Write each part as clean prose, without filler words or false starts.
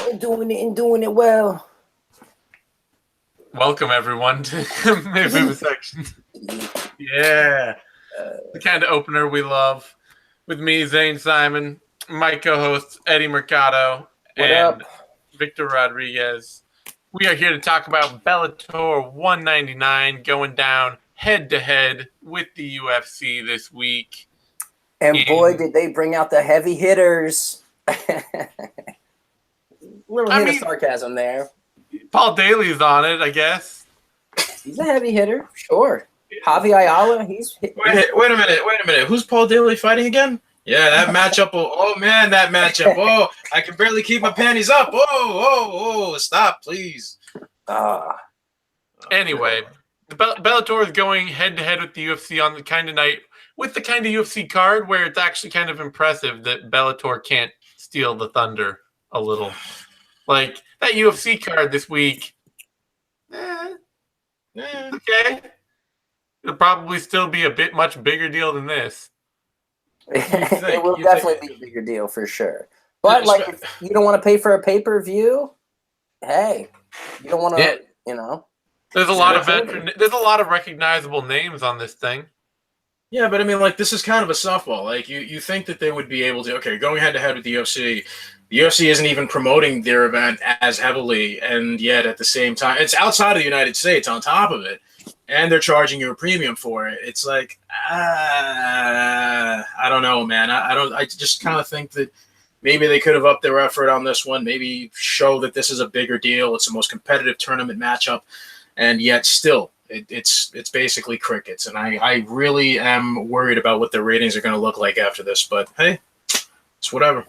We're doing it and doing it well. Welcome, everyone, to MMA Vivisection. Yeah. The kind of opener we love. With me, Zane Simon, my co-hosts, Eddie Mercado, What and up? Victor Rodriguez. We are here to talk about Bellator 199 going down head-to-head with the UFC this week. And boy, did they bring out the heavy hitters. Little hit of sarcasm there. Paul Daly's on it, I guess. He's a heavy hitter, sure. Javi Ayala, he's Wait a minute. Who's Paul Daly fighting again? Yeah, that matchup. Oh man, that matchup. Oh, I can barely keep my panties up. Oh, stop, please. Anyway, the Bellator is going head-to-head with the UFC on the kind of night, with the kind of UFC card where it's actually kind of impressive that Bellator can't steal the thunder a little. Like, that UFC card this week, okay. It'll probably still be a bit much bigger deal than this. It will definitely be a bigger deal for sure. But, like, if you don't want to pay for a pay-per-view, hey, you don't want to, There's a lot of there's a lot of recognizable names on this thing. Yeah, but I mean, like, this is kind of a softball. Like, you think that they would be able to, okay, going head-to-head with the UFC isn't even promoting their event as heavily, and yet at the same time, it's outside of the United States on top of it, and they're charging you a premium for it. It's like, I don't know, man. I just kind of think that maybe they could have upped their effort on this one, maybe show that this is a bigger deal. It's the most competitive tournament matchup, and yet still, it's basically crickets. And I really am worried about what their ratings are going to look like after this. But hey, it's whatever.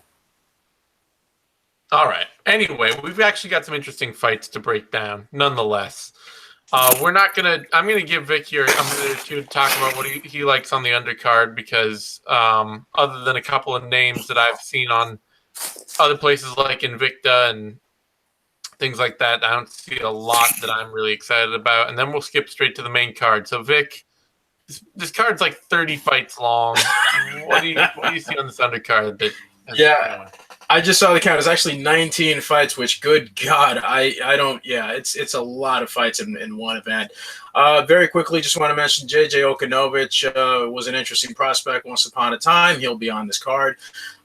All right. Anyway, we've actually got some interesting fights to break down, nonetheless. I'm going to give Vic here a minute or two to talk about what he likes on the undercard because other than a couple of names that I've seen on other places like Invicta and things like that, I don't see a lot that I'm really excited about. And then we'll skip straight to the main card. So, Vic, this card's like 30 fights long. What do you see on this undercard? I just saw the count. It's actually 19 fights, which, good God, I don't. Yeah, it's a lot of fights in one event. Very quickly, just want to mention J.J. Okanovich was an interesting prospect once upon a time. He'll be on this card.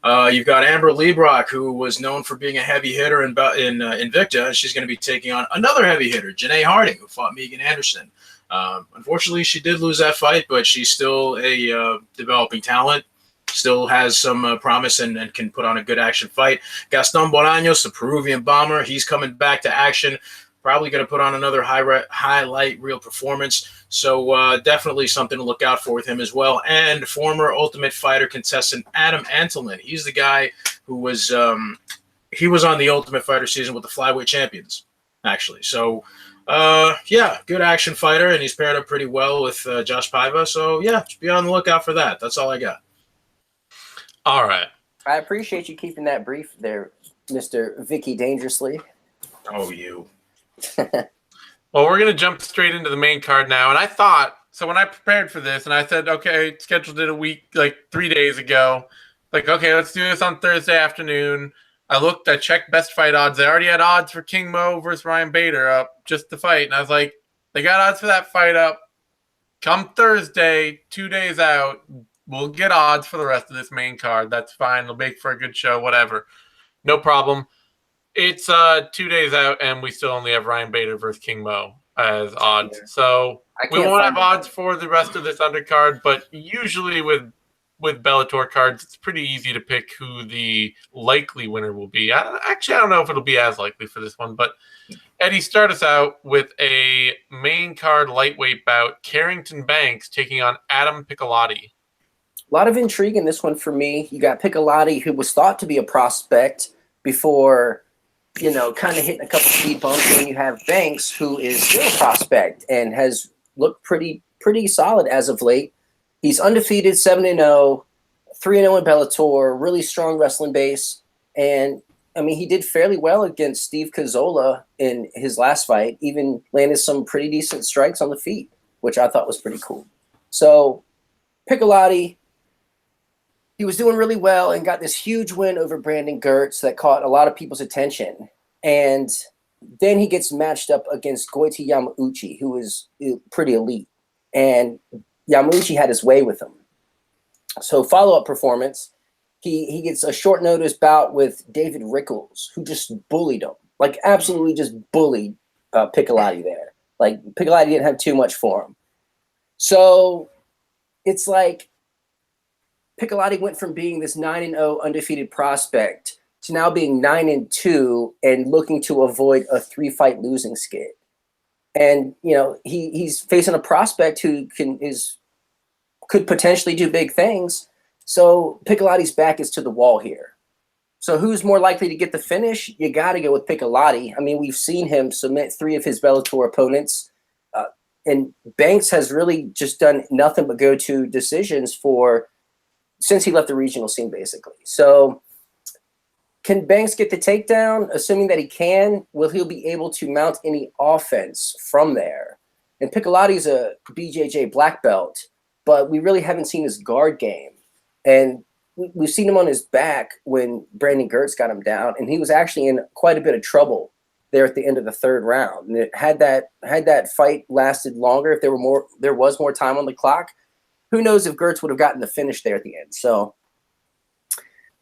You've got Amber Leibrock, who was known for being a heavy hitter in Invicta, and she's going to be taking on another heavy hitter, Janae Harding, who fought Megan Anderson. Unfortunately, she did lose that fight, but she's still a developing talent. Still has some promise and can put on a good action fight. Gaston Bolaños, the Peruvian bomber, he's coming back to action. Probably going to put on another highlight reel performance. So definitely something to look out for with him as well. And former Ultimate Fighter contestant Adam Antelman. He's the guy who was he was on the Ultimate Fighter season with the flyweight champions, actually. So good action fighter, and he's paired up pretty well with Josh Paiva. So yeah, just be on the lookout for that. That's all I got. All right. I appreciate you keeping that brief there, Mr. Vicky Dangerously. Oh, you. Well, we're going to jump straight into the main card now. And I thought, so when I prepared for this and I said, okay, scheduled it a week, like 3 days ago, like, okay, let's do this on Thursday afternoon. I checked best fight odds. They already had odds for King Mo versus Ryan Bader up, just the fight. And I was like, they got odds for that fight up. Come Thursday, 2 days out, we'll get odds for the rest of this main card. That's fine. It'll make for a good show, whatever. No problem. It's 2 days out, and we still only have Ryan Bader versus King Mo as odds. So we won't have odds for the rest of this undercard, but usually with Bellator cards, it's pretty easy to pick who the likely winner will be. I don't know if it'll be as likely for this one, but Eddie, start us out with a main card lightweight bout. Carrington Banks taking on Adam Piccolotti. A lot of intrigue in this one for me. You got Piccolotti, who was thought to be a prospect before, kind of hitting a couple speed bumps. And you have Banks, who is still a prospect and has looked pretty solid as of late. He's undefeated, 7-0, 3-0 in Bellator, really strong wrestling base. And, he did fairly well against Steve Cazzola in his last fight, even landed some pretty decent strikes on the feet, which I thought was pretty cool. So Piccolotti, he was doing really well and got this huge win over Brandon Gertz that caught a lot of people's attention. And then he gets matched up against Goiti Yamauchi, who is pretty elite. And Yamauchi had his way with him. So follow-up performance, he gets a short notice bout with David Rickles, who just bullied him, like absolutely just bullied Piccolotti there. Like Piccolotti didn't have too much for him. So it's like Piccolotti went from being this 9-0 undefeated prospect to now being 9-2 and looking to avoid a 3-fight losing skid. And you know he's facing a prospect who could potentially do big things. So Piccolotti's back is to the wall here. So who's more likely to get the finish? You got to go with Piccolotti. I mean, we've seen him submit 3 of his Bellator opponents. And Banks has really just done nothing but go to decisions since he left the regional scene, basically. So can Banks get the takedown? Assuming that he can, will he be able to mount any offense from there? And Piccolotti's a BJJ black belt, but we really haven't seen his guard game. And we've seen him on his back when Brandon Gertz got him down, and he was actually in quite a bit of trouble there at the end of the 3rd round. And had that fight lasted longer, if there was more time on the clock, who knows if Gertz would have gotten the finish there at the end. So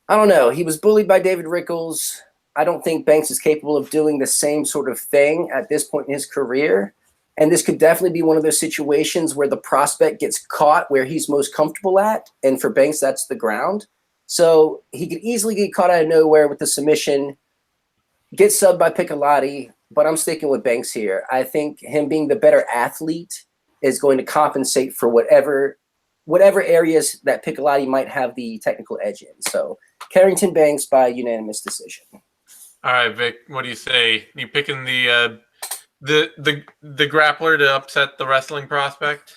I don't know. He was bullied by David Rickles. I don't think Banks is capable of doing the same sort of thing at this point in his career. And this could definitely be one of those situations where the prospect gets caught where he's most comfortable at. And for Banks, that's the ground. So he could easily get caught out of nowhere with the submission, get subbed by Piccolotti, but I'm sticking with Banks here. I think him being the better athlete is going to compensate for whatever areas that Piccolotti might have the technical edge in. So Carrington Banks by unanimous decision. All right, Vic, what do you say? You picking the grappler to upset the wrestling prospect?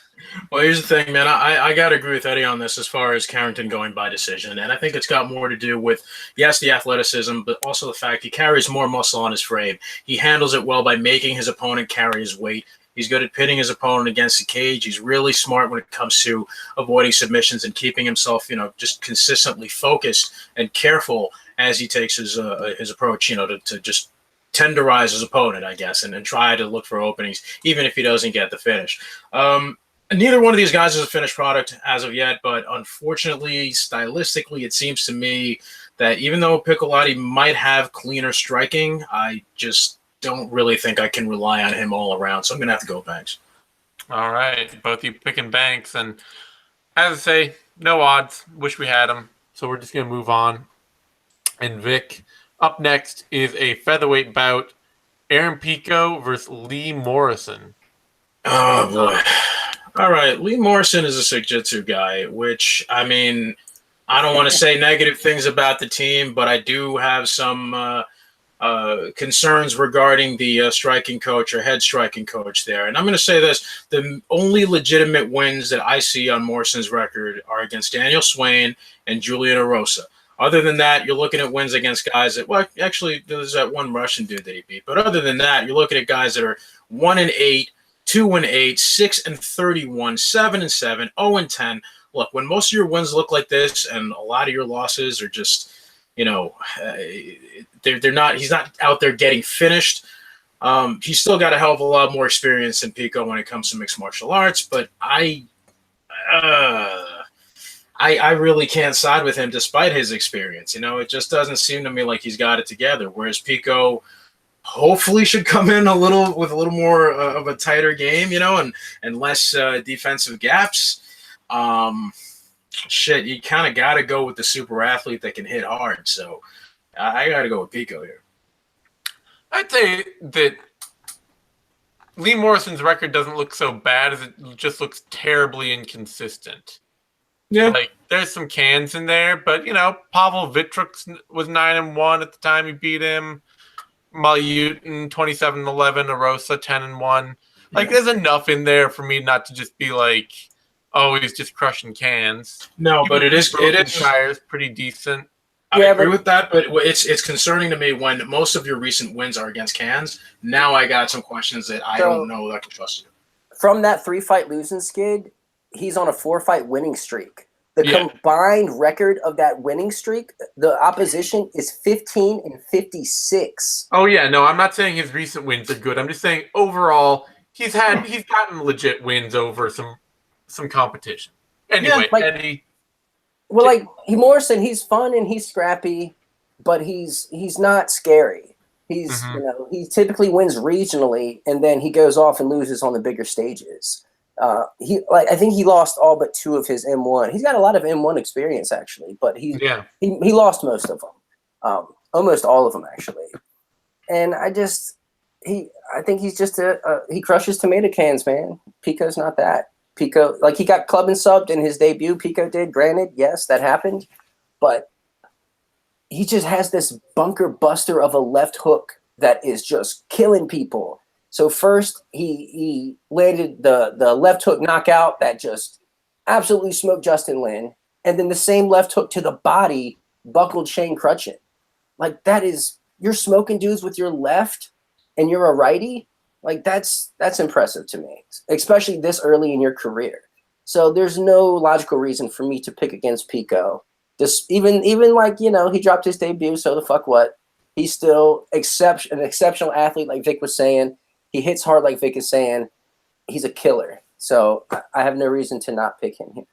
Well, here's the thing, man. I got to agree with Eddie on this as far as Carrington going by decision. And I think it's got more to do with, yes, the athleticism, but also the fact he carries more muscle on his frame. He handles it well by making his opponent carry his weight. He's good at pitting his opponent against the cage. He's really smart when it comes to avoiding submissions and keeping himself, just consistently focused and careful as he takes his approach, to just tenderize his opponent, I guess, and try to look for openings, even if he doesn't get the finish. Neither one of these guys is a finished product as of yet, but unfortunately, stylistically, it seems to me that even though Piccolotti might have cleaner striking, I just don't really think I can rely on him all around. So I'm going to have to go Banks. All right. Both of you picking Banks. And as I say, no odds. Wish we had him. So we're just going to move on. And Vic, up next is a featherweight bout. Aaron Pico versus Lee Morrison. Oh, boy. All right. Lee Morrison is a Jiu-Jitsu guy, which, I mean, I don't want to say negative things about the team, but I do have some concerns regarding the striking coach or head striking coach there. And I'm going to say this. The only legitimate wins that I see on Morrison's record are against Daniel Swain and Julian Erosa. Other than that, you're looking at wins against guys that, well, actually, there's that one Russian dude that he beat. But other than that, you're looking at guys that are 1-8, 2-8, 6-31, 7-7, 0-10. Look, when most of your wins look like this and a lot of your losses are just, they're not, he's not out there getting finished. He's still got a hell of a lot more experience than Pico when it comes to mixed martial arts, but I really can't side with him despite his experience. It just doesn't seem to me like he's got it together. Whereas Pico hopefully should come in with a little more of a tighter game, and less defensive gaps. You kind of got to go with the super athlete that can hit hard. So I got to go with Pico here. I'd say that Lee Morrison's record doesn't look so bad as it just looks terribly inconsistent. Yeah. Like, there's some cans in there, but, Pavel Vitruk was 9-1 at the time he beat him. Malyutin, 27-11, Erosa, 10-1. Like, there's enough in there for me not to just be like, oh, he's just crushing cans. No, but it is tires pretty decent. I agree with that, but it's concerning to me when most of your recent wins are against cans. Now I got some questions that I don't know that I can trust you. From that 3-fight losing skid, he's on a 4-fight winning streak. The combined record of that winning streak, the opposition is 15-56. Oh yeah, no, I'm not saying his recent wins are good. I'm just saying overall he's gotten legit wins over some competition. Anyway, Eddie. Well, like Morrison, he's fun and he's scrappy, but he's not scary. He's he typically wins regionally, and then he goes off and loses on the bigger stages. I think he lost all but 2 of his M1. He's got a lot of M1 experience actually, but he lost most of them, almost all of them actually. And I think he's just he crushes tomato cans, man. Pico's not that. Pico, like, he got club and subbed in his debut. Pico did. Granted, yes, that happened, but he just has this bunker buster of a left hook that is just killing people. So first he landed the left hook knockout that just absolutely smoked Justin Lin, and then the same left hook to the body buckled Shane Crutchin. Like, that is, you're smoking dudes with your left, and you're a righty. Like, that's impressive to me, especially this early in your career. So there's no logical reason for me to pick against Pico. Just even like, he dropped his debut, so the fuck what? He's still an exceptional athlete, like Vic was saying. He hits hard, like Vic is saying. He's a killer. So I have no reason to not pick him here.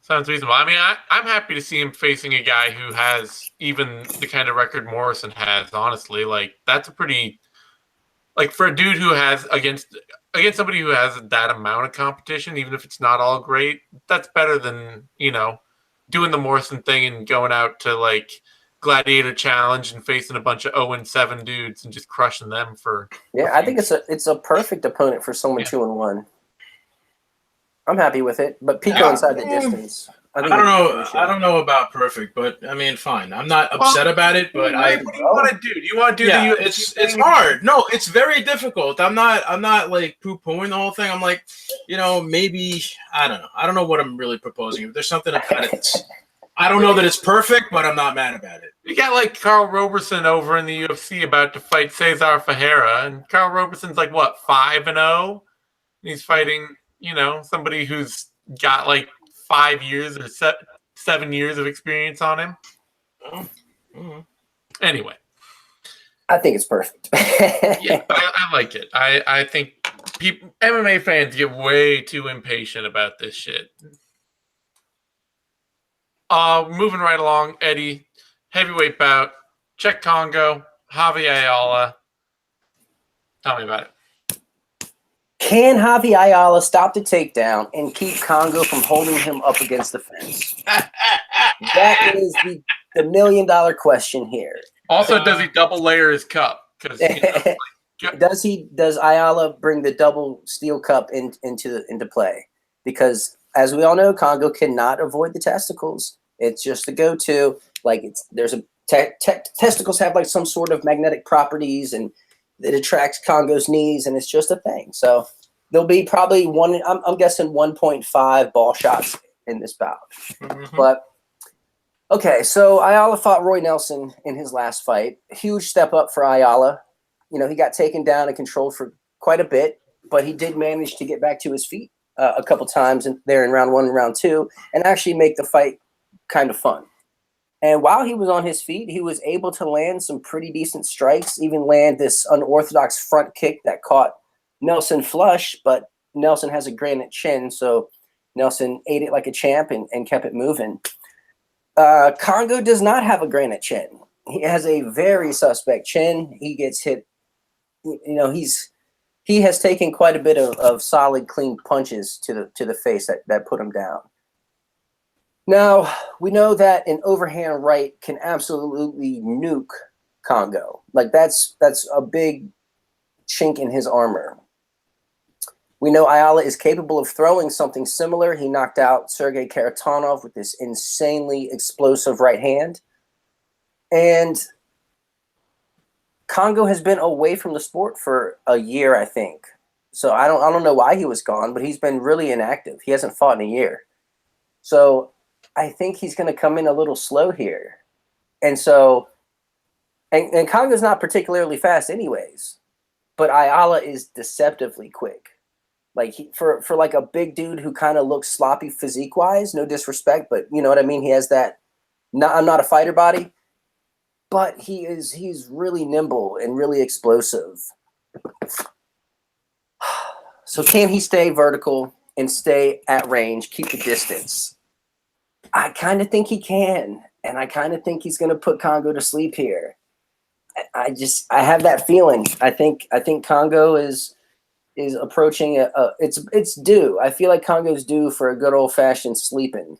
Sounds reasonable. I mean, I'm happy to see him facing a guy who has even the kind of record Morrison has, honestly. Like, that's a pretty... Like, for a dude who has against somebody who has that amount of competition, even if it's not all great, that's better than, doing the Morrison thing and going out to, like, Gladiator Challenge and facing a bunch of 0-7 dudes and just crushing them for... Yeah, I think it's a perfect opponent for someone 2-1. I'm happy with it, but Pico inside the distance. I don't know about perfect, but I mean, fine. I'm not upset about it, but what do you want to do? Do you want to do the UFC? It's hard. No, it's very difficult. I'm not like poo-pooing the whole thing. I'm like, maybe I don't know. I don't know what I'm really proposing. If there's something about it, I don't know that it's perfect, but I'm not mad about it. You got like Carl Roberson over in the UFC about to fight Cesar Ferreira, and Carl Roberson's like what, 5-0? He's fighting, somebody who's got like 5 years or 7 years of experience on him. Anyway, I think it's perfect. Yeah, I like it. I think MMA fans get way too impatient about this shit. Moving right along, Eddie, heavyweight bout, Czech Congo, Javi Ayala. Tell me about it. Can Javi Ayala stop the takedown and keep Congo from holding him up against the fence? That is the $1 million question here. Also, does he double layer his cup? Because does Ayala bring the double steel cup into play? Because as we all know, Congo cannot avoid the testicles. It's just the go-to. Like, testicles have like some sort of magnetic properties, and it attracts Congo's knees, and it's just a thing. So there'll be probably I'm guessing 1.5 ball shots in this bout. Mm-hmm. But okay, so Ayala fought Roy Nelson in his last fight. Huge step up for Ayala. He got taken down and controlled for quite a bit, but he did manage to get back to his feet a couple times there in round 1 and round 2, and actually make the fight kind of fun. And while he was on his feet, he was able to land some pretty decent strikes, even land this unorthodox front kick that caught Nelson flush, but Nelson has a granite chin, so Nelson ate it like a champ and kept it moving. Congo does not have a granite chin. He has a very suspect chin. He gets hit. He has taken quite a bit of solid, clean punches to the face that put him down. Now, we know that an overhand right can absolutely nuke Congo. Like, that's a big chink in his armor. We know Ayala is capable of throwing something similar. He knocked out Sergey Karatanov with this insanely explosive right hand. And Congo has been away from the sport for a year, I think. So I don't know why he was gone, but he's been really inactive. He hasn't fought in a year. So I think he's going to come in a little slow here. And so, and Congo's not particularly fast anyways, but Ayala is deceptively quick. Like for like a big dude who kind of looks sloppy physique wise, no disrespect, but you know what I mean. He has that. I'm not a fighter body, but he's really nimble and really explosive. So can he stay vertical and stay at range, keep the distance? I kind of think he can, and I kind of think he's going to put Congo to sleep here. I have that feeling. I think Congo is approaching it's due. I feel like Congo's due for a good old fashioned sleeping.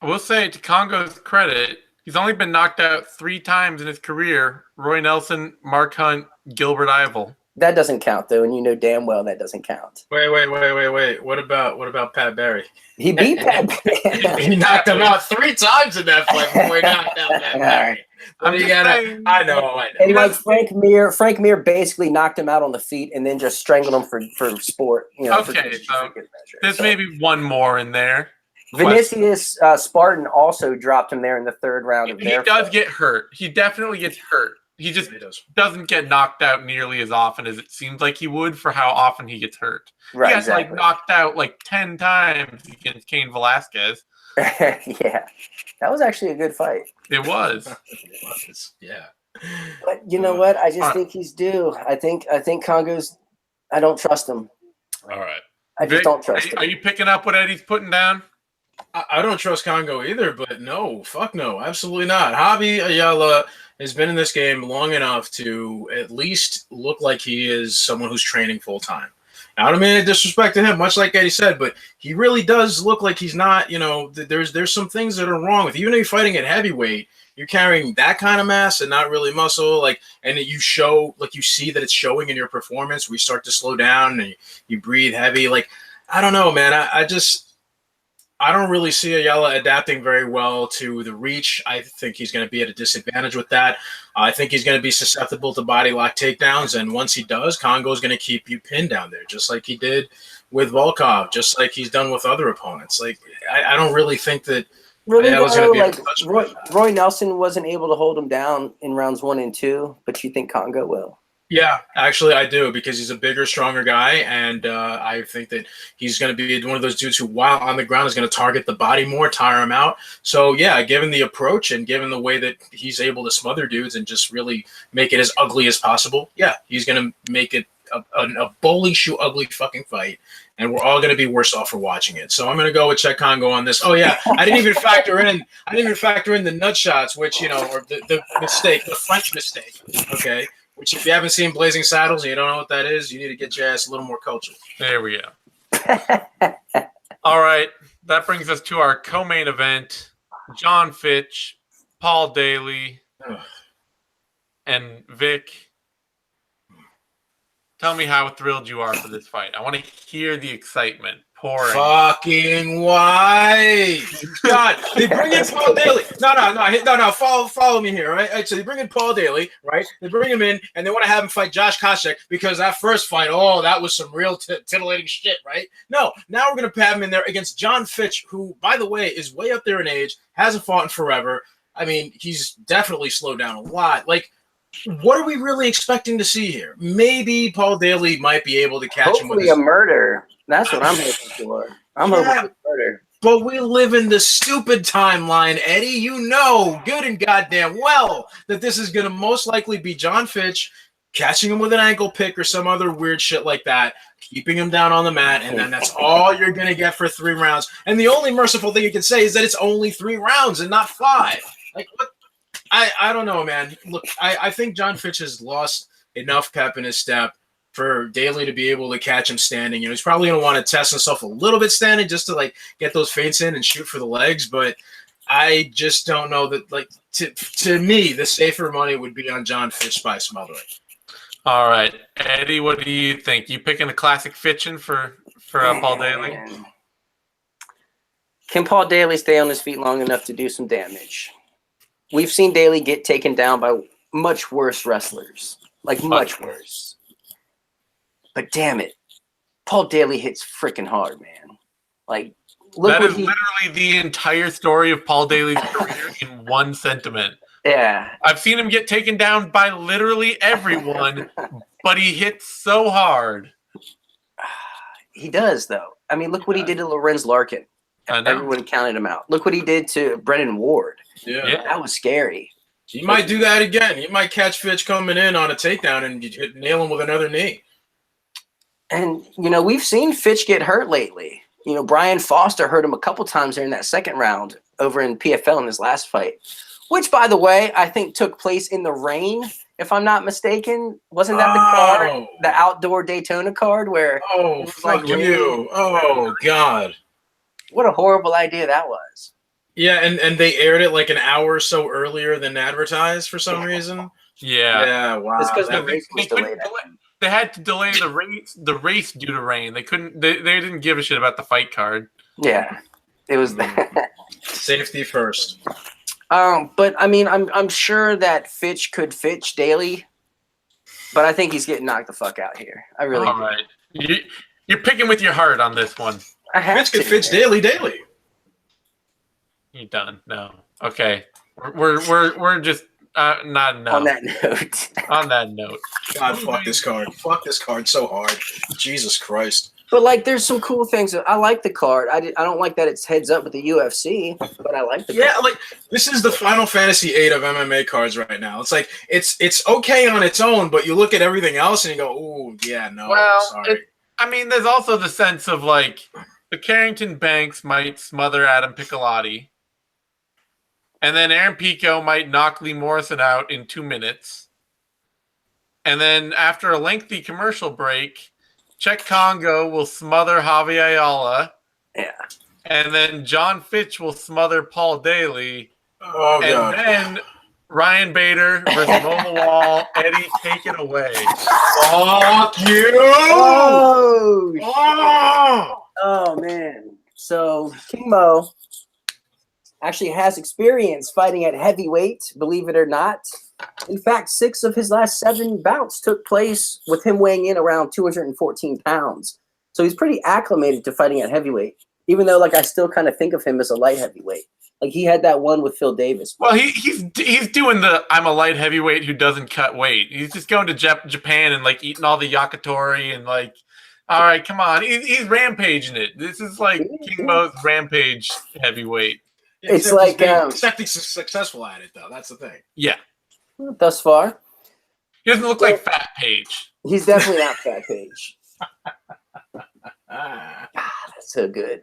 I will say, to Congo's credit, he's only been knocked out 3 times in his career. Roy Nelson, Mark Hunt, Gilbert Ivel. That doesn't count though, and you know damn well that doesn't count. Wait. What about Pat Barry? He beat Pat Barry. He knocked him out 3 times in that fight before he knocked out Pat Barry. I know. And like Frank Mir basically knocked him out on the feet and then just strangled him for sport. You know, okay, so there's maybe one more in there. Vinicius Spartan also dropped him there in the 3rd round of their fight. Get hurt. He definitely gets hurt. He just doesn't get knocked out nearly as often as it seems like he would for how often he gets hurt. Right, he got exactly. knocked out 10 times against Cain Velasquez. Yeah, that was actually a good fight. It was. Yeah. But you know what? I just think he's due. I think Congo's. I don't trust him. All right. I just don't trust him. Are you picking up what Eddie's putting down? I don't trust Congo either, but no, fuck no, absolutely not. Javi Ayala has been in this game long enough to at least look like he is someone who's training full time. I don't mean any disrespect to him, much like Eddie said, but he really does look like he's not, there's some things that are wrong with, even though you're fighting at heavyweight, you're carrying that kind of mass and not really muscle, and you see that it's showing in your performance. We start to slow down and you breathe heavy. I don't know, man. I don't really see Ayala adapting very well to the reach. I think he's going to be at a disadvantage with that. I think he's going to be susceptible to body lock takedowns, and once he does, Congo's going to keep you pinned down there, just like he did with Volkov, just like he's done with other opponents. I don't really think that Ayala's going to be able to touch Roy Nelson wasn't able to hold him down in rounds 1 and 2, but you think Congo will? Yeah, actually I do, because he's a bigger, stronger guy, and I think that he's going to be one of those dudes who, while on the ground, is going to target the body more, tire him out. So, yeah, given the approach and given the way that he's able to smother dudes and just really make it as ugly as possible, yeah, he's going to make it a bowling shoe ugly fucking fight, and we're all going to be worse off for watching it. So I'm going to go with Czech Congo on this. Oh, yeah, I didn't even factor in the nut shots, which, or the mistake, the French mistake, okay? Which, if you haven't seen Blazing Saddles and you don't know what that is, you need to get your ass a little more cultured. There we go. All right. That brings us to our co-main event. John Fitch, Paul Daly, and Vic. Tell me how thrilled you are for this fight. I want to hear the excitement pouring. Fucking why? God, they bring in Paul Daly. No. Follow me here, right? So they bring in Paul Daly, right? They bring him in, and they want to have him fight Josh Koscheck because that first fight, that was some real titillating shit, right? No, now we're gonna have him in there against John Fitch, who, by the way, is way up there in age, hasn't fought in forever. I mean, he's definitely slowed down a lot. What are we really expecting to see here? Maybe Paul Daly might be able to catch him with a murder. That's what I'm hoping for. I'm hoping for murder. But we live in the stupid timeline, Eddie. You know good and goddamn well that this is going to most likely be John Fitch catching him with an ankle pick or some other weird shit like that, keeping him down on the mat, and then that's all you're going to get for 3 rounds. And the only merciful thing you can say is that it's only 3 rounds and not 5. What? I don't know, man. Look, I think John Fitch has lost enough pep in his step for Daly to be able to catch him standing. He's probably going to want to test himself a little bit standing just to get those feints in and shoot for the legs. But I just don't know that. To me, the safer money would be on John Fitch by smothering. All right, Eddie, what do you think? You picking a classic Fitchin for Paul Daly? Can Paul Daly stay on his feet long enough to do some damage? We've seen Daly get taken down by much worse wrestlers, much worse. But damn it, Paul Daly hits freaking hard, man. That is literally the entire story of Paul Daly's career in one sentiment. Yeah. I've seen him get taken down by literally everyone, but he hits so hard. He does, though. I mean, look what he did to Lorenz Larkin. I know. Everyone counted him out. Look what he did to Brennan Ward. Yeah. That was scary. He might do that again. He might catch Fitch coming in on a takedown and nail him with another knee. And, you know, we've seen Fitch get hurt lately. You know, Brian Foster hurt him a couple times during that second round over in PFL in his last fight, which, by the way, I think took place in the rain, if I'm not mistaken. Wasn't that the card, the outdoor Daytona card where Oh, fuck you. Oh, God. What a horrible idea that was. Yeah, and they aired it like an hour or so earlier than advertised for some reason. Yeah. Yeah, wow. It's because the race was delayed. They had to delay the race due to rain. They couldn't. They didn't give a shit about the fight card. Yeah, it was. Safety first. But I mean, I'm sure that Fitch could Fitch daily, but I think he's getting knocked the fuck out here. I really. All do. right, you're picking with your heart on this one. I have Fitch could to, Fitch man. daily. You done? No. Okay. We're just not enough. On that note. On that note. God, fuck this card. Fuck this card so hard. Jesus Christ. But like, there's some cool things. I like the card. I don't like that it's heads up with the UFC, but I like the card. Yeah, like this is the Final Fantasy VIII of MMA cards right now. It's like it's okay on its own, but you look at everything else and you go, "Oh, yeah, no, Well, sorry." I mean, there's also the sense of like the Carrington Banks might smother Adam Piccolotti, and then Aaron Pico might knock Lee Morrison out in 2 minutes, and then after a lengthy commercial break, Czech Congo will smother Javi Ayala. Yeah. And then John Fitch will smother Paul Daly. Oh, and God. then Ryan Bader versus Mobile Wall. Eddie, take it away. Fuck you! Oh, Oh! oh man. So King Mo actually has experience fighting at heavyweight, believe it or not. In fact, 6 of his last 7 bouts took place with him weighing in around 214 pounds. So he's pretty acclimated to fighting at heavyweight, even though, like, I still kind of think of him as a light heavyweight. Like, he had that one with Phil Davis. Well, he's doing the I'm a light heavyweight who doesn't cut weight. He's just going to Japan and, like, eating all the yakitori and, like, all right, come on. He's rampaging it. This is, like, King Mo's rampage heavyweight. It's like except he's successful at it, though. That's the thing. Yeah. Thus far. He doesn't look like Fat Page. He's definitely not Fat Page. Ah. That's so good.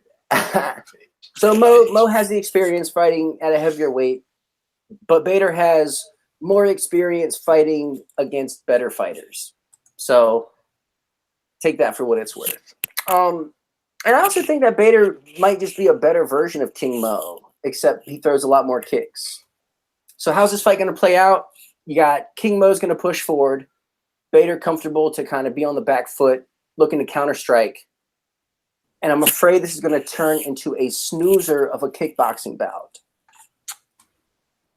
So Mo has the experience fighting at a heavier weight, but Bader has more experience fighting against better fighters. So take that for what it's worth. And I also think that Bader might just be a better version of King Mo, except he throws a lot more kicks. So how's this fight going to play out? You got King Mo's going to push forward, Bader comfortable to kind of be on the back foot, looking to counter strike. And I'm afraid this is going to turn into a snoozer of a kickboxing bout.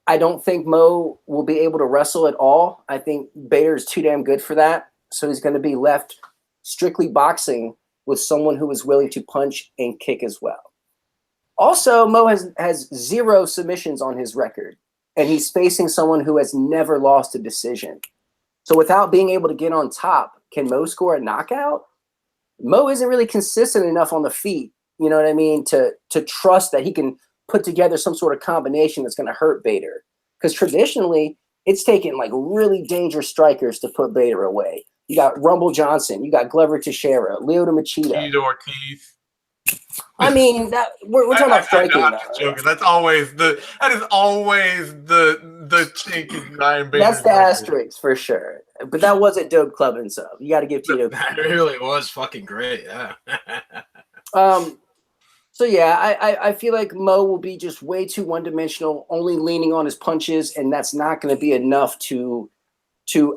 I don't think Mo will be able to wrestle at all. I think Bader is too damn good for that. So he's going to be left strictly boxing with someone who is willing to punch and kick as well. Also, Mo has 0 submissions on his record, and he's facing someone who has never lost a decision. So without being able to get on top, can Mo score a knockout? Mo isn't really consistent enough on the feet, you know what I mean, to trust that he can put together some sort of combination that's going to hurt Bader. Because traditionally, it's taken like really dangerous strikers to put Bader away. You got Rumble Johnson, you got Glover Teixeira, Lyoto Machida. Tito Ortiz. I mean, that we're talking about striking. I'm just joking. That's always the chink in Ryan Bader's That's the record. asterisk for sure. But that wasn't Dope Club and sub. You got to give Tito. That really was fucking great. Yeah. So yeah, I feel like Mo will be just way too one-dimensional, only leaning on his punches, and that's not going to be enough to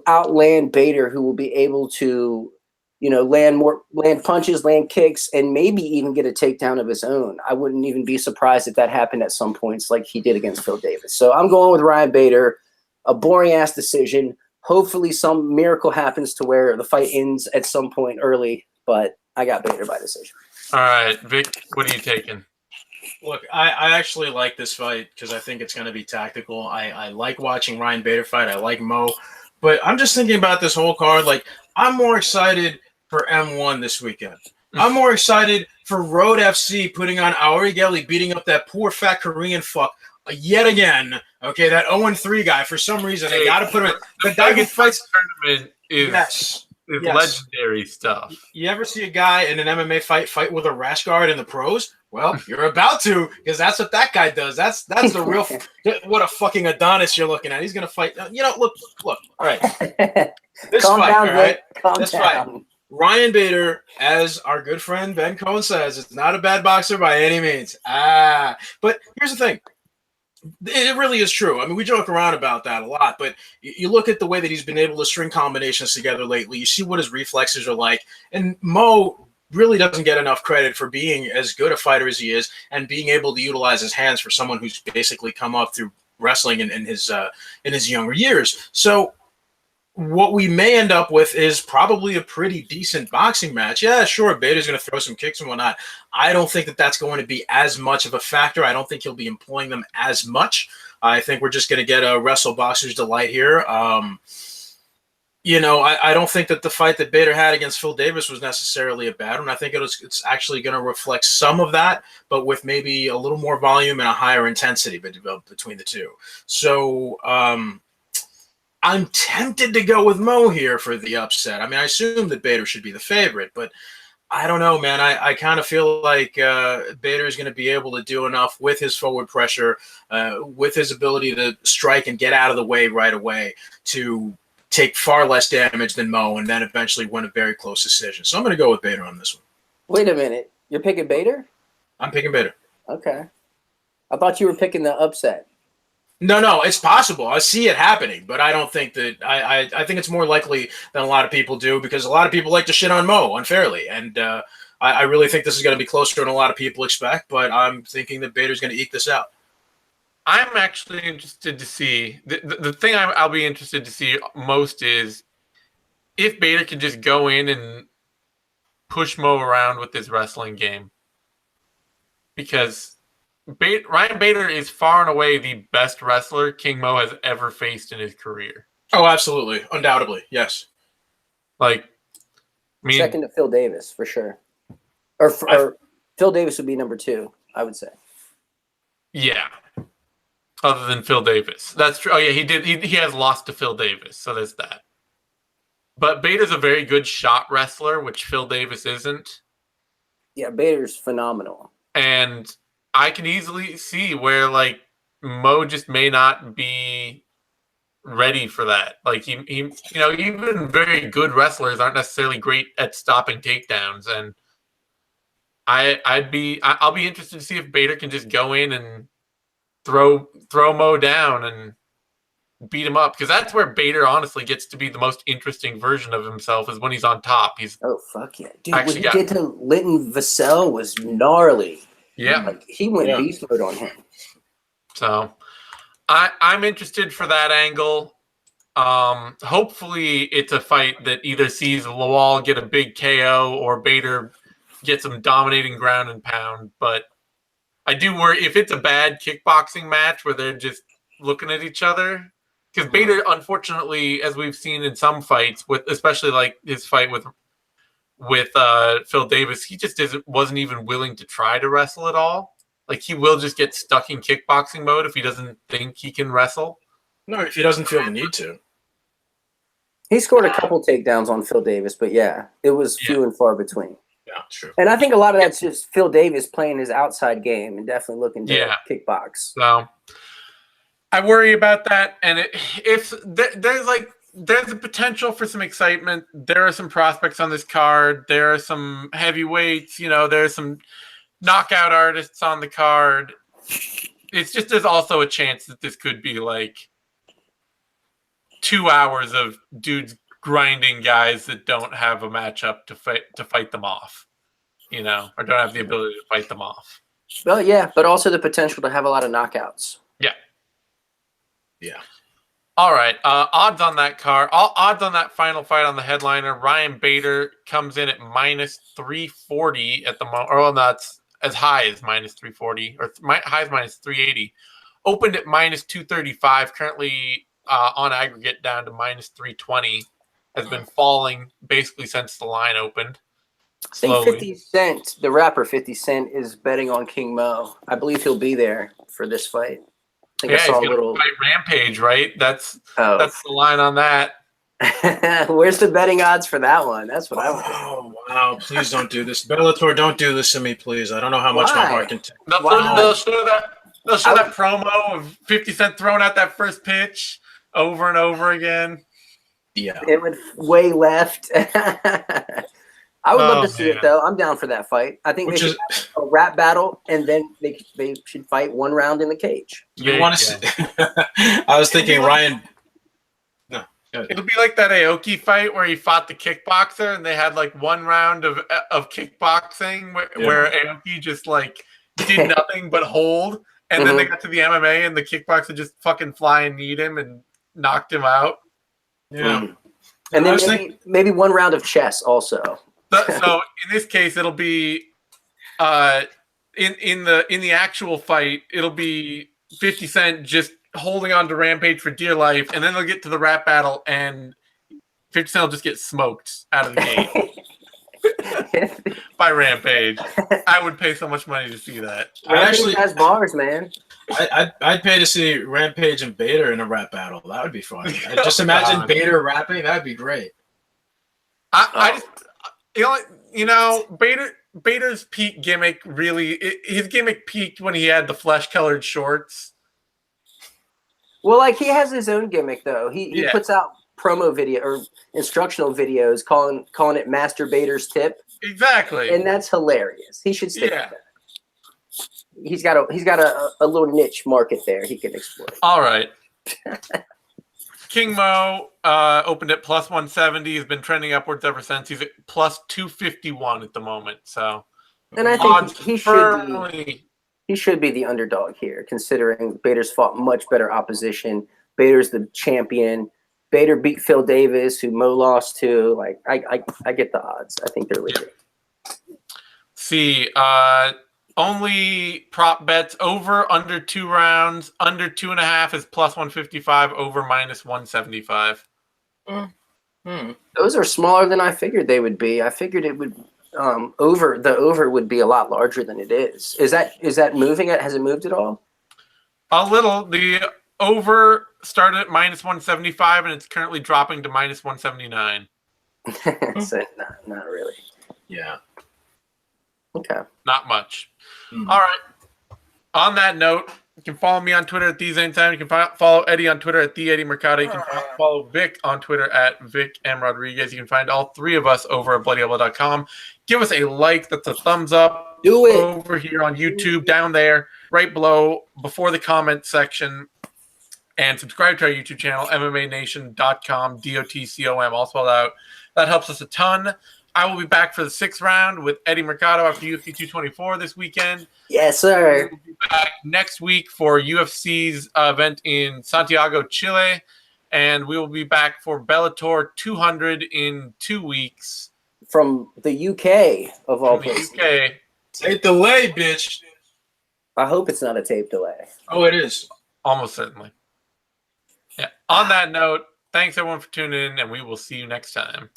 outland Bader, who will be able to, you know, land punches, land kicks, and maybe even get a takedown of his own. I wouldn't even be surprised if that happened at some points like he did against Phil Davis. So I'm going with Ryan Bader, a boring-ass decision. Hopefully some miracle happens to where the fight ends at some point early, but I got Bader by decision. All right, Vic, what are you taking? Look, I actually like this fight because I think it's going to be tactical. I like watching Ryan Bader fight. I like Mo. But I'm just thinking about this whole card. Like, I'm more excited for M1 this weekend. I'm more excited for Road FC putting on Aurigeli, beating up that poor fat Korean fuck yet again. Okay, that 0-3 guy. For some reason, they got to put him in. The guy who fights tournament is legendary stuff. You ever see a guy in an MMA fight with a rash guard in the pros? Well, you're about to, because that's what that guy does. That's the real. What a fucking Adonis you're looking at. He's gonna fight. Look. All right. This Calm fight, down, all right. Calm This down. fight. Ryan Bader, as our good friend Ben Cohen says, is not a bad boxer by any means. But here's the thing. It really is true. I mean, we joke around about that a lot, but you look at the way that he's been able to string combinations together lately. You see what his reflexes are like. And Mo really doesn't get enough credit for being as good a fighter as he is and being able to utilize his hands for someone who's basically come up through wrestling in his younger years. So what we may end up with is probably a pretty decent boxing match. Yeah, sure, Bader's going to throw some kicks and whatnot. I don't think that that's going to be as much of a factor. I don't think he'll be employing them as much. I think we're just going to get a wrestle boxer's delight here. I don't think that the fight that Bader had against Phil Davis was necessarily a bad one. I think it's actually going to reflect some of that, but with maybe a little more volume and a higher intensity between the two. So, I'm tempted to go with Mo here for the upset. I mean, I assume that Bader should be the favorite, but I don't know, man. I kind of feel like Bader is going to be able to do enough with his forward pressure, with his ability to strike and get out of the way right away to take far less damage than Mo and then eventually win a very close decision. So I'm going to go with Bader on this one. Wait a minute. You're picking Bader? I'm picking Bader. Okay. I thought you were picking the upset. No, it's possible. I see it happening, but I don't think that I think it's more likely than a lot of people do because a lot of people like to shit on Mo unfairly. And I really think this is going to be closer than a lot of people expect, but I'm thinking that Bader's going to eke this out. I'm actually interested to see the thing I'll be interested to see most is if Bader can just go in and push Mo around with his wrestling game. Because Ryan Bader is far and away the best wrestler King Mo has ever faced in his career. Oh, absolutely. Undoubtedly. Yes. Second to Phil Davis, for sure. Or Phil Davis would be number 2, I would say. Yeah. Other than Phil Davis. That's true. Oh, yeah, he did. He has lost to Phil Davis, so there's that. But Bader's a very good shot wrestler, which Phil Davis isn't. Yeah, Bader's phenomenal. And I can easily see where Mo just may not be ready for that. Even very good wrestlers aren't necessarily great at stopping takedowns. And I'll be interested to see if Bader can just go in and throw Mo down and beat him up, because that's where Bader honestly gets to be the most interesting version of himself is when he's on top. Fuck yeah, dude! What he did to Linton Vassell was gnarly. Yeah, he went beast mode on him. So I'm interested for that angle. Hopefully it's a fight that either sees Lawal get a big KO or Bader gets some dominating ground and pound. But I do worry if it's a bad kickboxing match where they're just looking at each other. Because Bader, unfortunately, as we've seen in some fights, especially his fight with Phil Davis, he just wasn't even willing to try to wrestle at all. He will just get stuck in kickboxing mode if he doesn't think he can wrestle. No, if he doesn't feel the need to. He scored a couple takedowns on Phil Davis, but yeah, it was few and far between. Yeah, true. And I think a lot of that's just Phil Davis playing his outside game and definitely looking to kickbox. So I worry about that. And there's a potential for some excitement. There are some prospects on this card. There are some heavyweights. There's some knockout artists on the card. It's just there's also a chance that this could be 2 hours of dudes grinding guys that don't have a matchup to fight them off, or don't have the ability to fight them off. Well, yeah, but also the potential to have a lot of knockouts. Yeah. All right. Odds on that card. Odds on that final fight on the headliner. Ryan Bader comes in at -340 at the moment. Or that's as high as -340 or high as -380. Opened at -235. Currently on aggregate down to -320. Has been falling basically since the line opened. I think slowly. 50 Cent, the rapper 50 Cent, is betting on King Mo. I believe he'll be there for this fight. I think I Yeah, saw he's a gonna little. fight Rampage, right? That's Oh, the line on that. where's the betting odds for that one? That's what I want. Oh wow! Please don't do this, Bellator. Don't do this to me, please. I don't know how much my Why? heart can take. They'll show that. They'll show I that would- promo of 50 Cent throwing out that first pitch over and over again. Yeah. It went way left. I would love to see it man. though. I'm down for that fight. I think Which they is should have a rap battle, and then they should fight one round in the cage. you want to see? I was thinking Ryan. No. It'll be like that Aoki fight where he fought the kickboxer, and they had like one round of kickboxing where Aoki just like did nothing but hold, and then they got to the MMA, and the kickboxer just fucking flying kneed him and knocked him out. Yeah. And then maybe one round of chess also. So in this case, it'll be in the actual fight, it'll be 50 Cent just holding on to Rampage for dear life, and then they'll get to the rap battle, and 50 Cent will just get smoked out of the gate by Rampage. I would pay so much money to see that. Rampage actually has bars, man. I'd pay to see Rampage and Bader in a rap battle. That would be fun. Just imagine Bader rapping. That'd be great. Bader's peak gimmick his gimmick peaked when he had the flesh-colored shorts. Well, like he has his own gimmick though. He puts out promo video or instructional videos calling it Master Bader's tip. Exactly. And that's hilarious. He should stick with that. He's got a little niche market there he can exploit. All right. King Mo opened at plus 170. He's been trending upwards ever since. He's at plus 251 at the moment. So, and I think he should be the underdog here, considering Bader's fought much better opposition. Bader's the champion. Bader beat Phil Davis, who Mo lost to. Like I get the odds. I think they're legit. See, only prop bets over under 2 rounds, under 2.5 is plus 155, over minus 175. Those are smaller than I figured they would be. I figured it would over would be a lot larger than it is. Is that moving? Has it moved at all? A little. The over started at minus 175 and it's currently dropping to minus 179. So, not really. Yeah. Okay. Not much. All right. On that note, you can follow me on Twitter at These Anytime. You can follow Eddie on Twitter at The Eddie Mercado. You can follow Vic on Twitter at Vic M. Rodriguez. You can find all 3 of us over at BloodyElbow.com. Give us a like. That's a thumbs up. Do it. Over here on YouTube, down there, right below, before the comment section. And subscribe to our YouTube channel, MMANation.com, DOTCOM, all spelled out. That helps us a ton. I will be back for the 6th round with Eddie Mercado after UFC 224 this weekend. Yes, sir. We'll be back next week for UFC's event in Santiago, Chile. And we will be back for Bellator 200 in 2 weeks. From the UK, of all places. UK. Tape delay, bitch. I hope it's not a tape delay. Oh, it is. Almost certainly. Yeah. On that note, thanks everyone for tuning in, and we will see you next time.